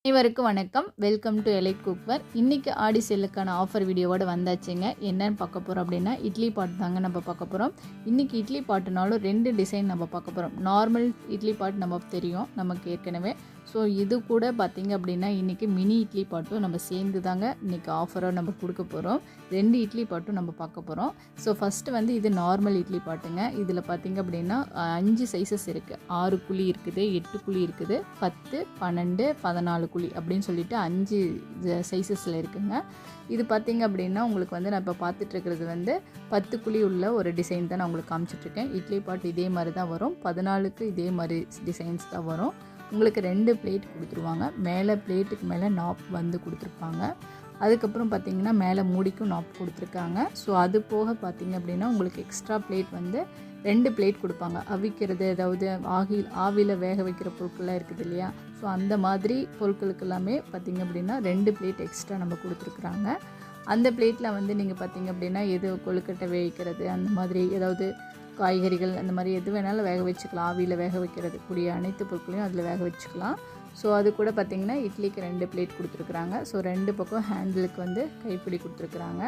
அனைவருக்கும் வணக்கம். Welcome to elite cookware. இன்றைக்கி ஆடி சேலுக்கான ஆஃபர் வீடியோவோடு வந்தாச்சுங்க. என்னென்னு பார்க்க போகிறோம் அப்படின்னா இட்லி பாட் தாங்க நம்ம பார்க்க போகிறோம். இன்றைக்கி இட்லி பாட்டுனாலும் 2 டிசைன் நம்ம பார்க்க போகிறோம். நார்மல் இட்லி பாட் நம்ம தெரியும் நமக்கு ஏற்கனவே. ஸோ இது கூட பார்த்திங்க அப்படின்னா இன்றைக்கி மினி இட்லி பாட்டும் நம்ம சேர்ந்து தாங்க இன்றைக்கி ஆஃபராக நம்ம கொடுக்க போகிறோம். 2 இட்லி பாட்டும் நம்ம பார்க்க போகிறோம். ஸோ ஃபஸ்ட்டு வந்து இது நார்மல் இட்லி பாட்டுங்க. இதில் பார்த்திங்க அப்படின்னா 5 சைஸஸ் இருக்குது. 6 குழி இருக்குது, 8 குழி இருக்குது, 10, 12, 14 குழி அப்படின்னு சொல்லிட்டு 5 சைஸஸில் இருக்குங்க. இது பார்த்திங்க அப்படின்னா உங்களுக்கு வந்து நான் இப்போ பார்த்துட்ருக்கிறது வந்து 10 குழி உள்ள ஒரு டிசைன் தான் நான் உங்களுக்கு காமிச்சிட்ருக்கேன். இட்லி பாட் இதே மாதிரி தான் வரும். 14க்கு இதே மாதிரி டிசைன்ஸ் தான் வரும். உங்களுக்கு 2 பிளேட் கொடுத்துருவாங்க. மேலே பிளேட்டுக்கு மேலே நாப் வந்து கொடுத்துருப்பாங்க. அதுக்கப்புறம் பார்த்திங்கன்னா மேலே மூடிக்கும் நாப் கொடுத்துருக்காங்க. ஸோ அது போக பார்த்திங்க அப்படின்னா உங்களுக்கு எக்ஸ்ட்ரா பிளேட் வந்து 2 பிளேட் கொடுப்பாங்க. அவிக்கிறது, அதாவது ஆவியில் வேக வைக்கிற பொருட்கள்லாம் இருக்குது இல்லையா, ஸோ அந்த மாதிரி பொருட்களுக்கு எல்லாமே பார்த்திங்க அப்படின்னா 2 பிளேட் எக்ஸ்ட்ரா நம்ம கொடுத்துருக்குறாங்க. அந்த பிளேட்டில் வந்து நீங்கள் பார்த்திங்க அப்படின்னா எது கொழுக்கட்டை வேவிக்கிறது, அந்த மாதிரி ஏதாவது காய்கறிகள் அந்த மாதிரி எது வேணாலும் வேக வச்சுக்கலாம். ஆவியில் வேக வைக்கிறது கூடிய அனைத்து பொருட்களையும் அதில் வேக வச்சுக்கலாம். ஸோ அது கூட பார்த்திங்கன்னா இட்லிக்கு 2 பிளேட் கொடுத்துருக்குறாங்க. ஸோ 2 பக்கம் ஹேண்டிலுக்கு வந்து கைப்பிடி கொடுத்துருக்குறாங்க.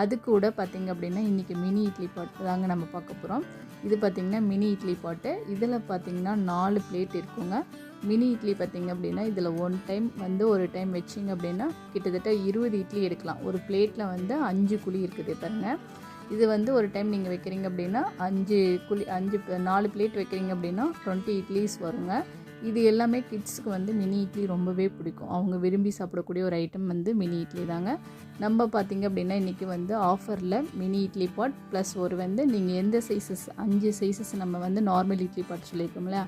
அது கூட பார்த்திங்க அப்படின்னா இன்றைக்கி மினி இட்லி பாட்டு தாங்க நம்ம பார்க்க போகிறோம். இது பார்த்திங்கன்னா மினி இட்லி பாட்டு. இதில் பார்த்திங்கன்னா 4 பிளேட் இருக்குங்க. மினி இட்லி பார்த்திங்க அப்படின்னா இதில் ஒரு டைம் வச்சிங்க அப்படின்னா கிட்டத்தட்ட 20 இட்லி எடுக்கலாம். ஒரு பிளேட்டில் வந்து 5 குழி இருக்குது பாருங்கள். இது வந்து ஒரு டைம் நீங்கள் வைக்கிறீங்க அப்படின்னா 4 பிளேட் வைக்கிறீங்க அப்படின்னா 20 இட்லிஸ் வருங்க. இது எல்லாமே கிட்ஸுக்கு வந்து மினி இட்லி ரொம்பவே பிடிக்கும். அவங்க விரும்பி சாப்பிடக்கூடிய ஒரு ஐட்டம் வந்து மினி இட்லி தாங்க. நம்ம பார்த்திங்க அப்படின்னா இன்றைக்கி வந்து ஆஃபரில் மினி இட்லி பாட் ப்ளஸ் ஒரு வந்து நீங்கள் எந்த சைஸஸ் 5 சைஸஸ் நம்ம வந்து நார்மல் இட்லி பாட் சொல்லியிருக்கோம்ல,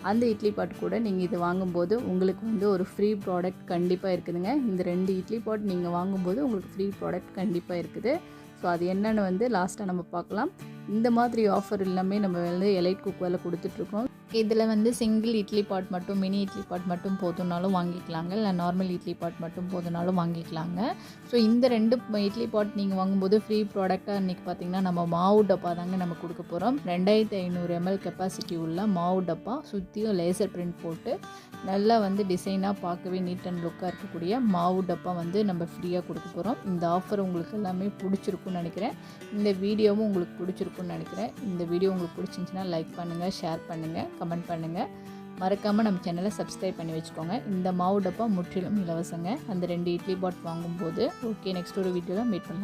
அந்த இட்லி பாட் கூட நீங்கள் இது வாங்கும்போது உங்களுக்கு வந்து ஒரு ஃப்ரீ ப்ராடக்ட் கண்டிப்பாக இருக்குதுங்க. இந்த 2 இட்லி பாட் நீங்கள் வாங்கும்போது உங்களுக்கு ஃப்ரீ ப்ராடக்ட் கண்டிப்பாக இருக்குது. ஸோ அது என்னென்னு வந்து லாஸ்ட்டாக நம்ம பார்க்கலாம். இந்த மாதிரி ஆஃபர் எல்லாமே நம்ம வந்து எலைட் குக்வேரில் கொடுத்துட்ருக்கோம். இதில் வந்து சிங்கிள் இட்லி பாட் மட்டும், மினி இட்லி பாட் மட்டும் போதுனாலும் வாங்கிக்கலாங்க, இல்லை நார்மல் இட்லி பாட் மட்டும் போதுனாலும் வாங்கிக்கலாங்க. ஸோ இந்த 2 இட்லி பாட் நீங்கள் வாங்கும்போது ஃப்ரீ ப்ராடக்டாக இன்றைக்கி பார்த்திங்கன்னா நம்ம மாவு டப்பா தாங்க நம்ம கொடுக்க போகிறோம். 2500 ml கெப்பாசிட்டி உள்ள மாவு டப்பா, சுற்றியும் லேசர் பிரிண்ட் போட்டு நல்லா வந்து டிசைனாக பார்க்கவே நீட் அண்ட் லுக்காக இருக்கக்கூடிய மாவு டப்பா வந்து நம்ம ஃப்ரீயாக கொடுக்க போகிறோம். இந்த ஆஃபர் உங்களுக்கு எல்லாமே பிடிச்சிருக்குன்னு நினைக்கிறேன். இந்த வீடியோவும் உங்களுக்கு பிடிச்சிருக்குன்னு நினைக்கிறேன். இந்த வீடியோ உங்களுக்கு பிடிச்சிருந்துச்சின்னா லைக் பண்ணுங்கள், ஷேர் பண்ணுங்கள், கமெண்ட் பண்ணுங்கள். மறக்காமல் நம்ம சேனலை சப்ஸ்கிரைப் பண்ணி வச்சுக்கோங்க. இந்த மாவு டப்பா முற்றிலும் இலவசங்க அந்த 2 இட்லி பாட் வாங்கும்போது. ஓகே, நெக்ஸ்ட் ஒரு வீடியோவில் மீட் பண்ணலாம்.